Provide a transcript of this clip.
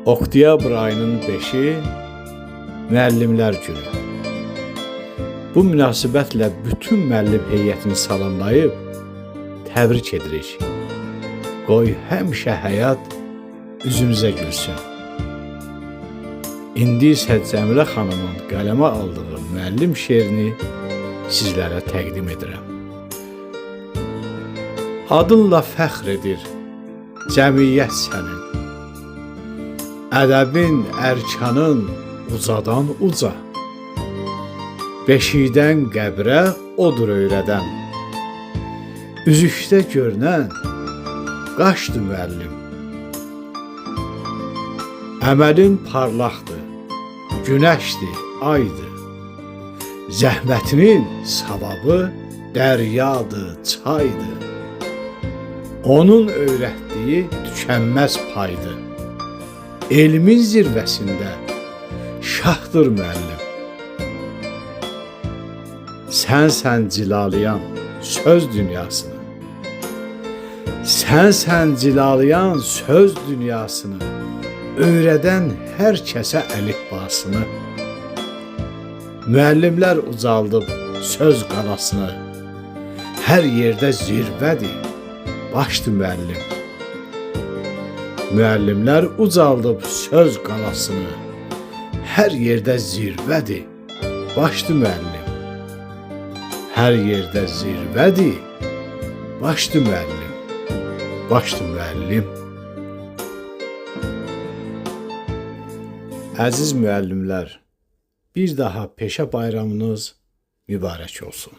Oktyabr ayının 5-i Müəllimlər Günü. Bu münasibətlə bütün müəllim heyətini salamlayıb təbrik edirik. Qoy həmişə həyat üzünüzə gülsün. İndi isə Cəmilə xanımın qələmə aldığı müəllim şeirini sizlərə təqdim edirəm. Adınla fəxr edir cəmiyyət sənin. Ədəbin, ərkanın ucadan uca. Beşikdən qəbrə odur öyrədən. Üzükdə görünən qaşdır müəllim. Əməlin parlaqdır, günəşdir, aydır. Zəhmətinin savabı dəryadır, çaydır. Onun öyrətdiyi tükənməz paydır. Elmin zirvəsində şahdır müəllim. Sənsən cilalayan söz dünyasını. Sənsən cilalayan söz dünyasını. Öyrədən hər kəsə əlifbasını. Müəllimlər ucaldıb söz qalasını. Hər yerdə zirvədir, başdır müəllim. Müəllimlər ucaldıb söz qalasını. Hər yerdə zirvədir, başdır müəllim. Hər yerdə zirvədir, başdır müəllim. Başdır müəllim. Əziz müəllimlər, bir daha peşə bayramınız mübarək olsun.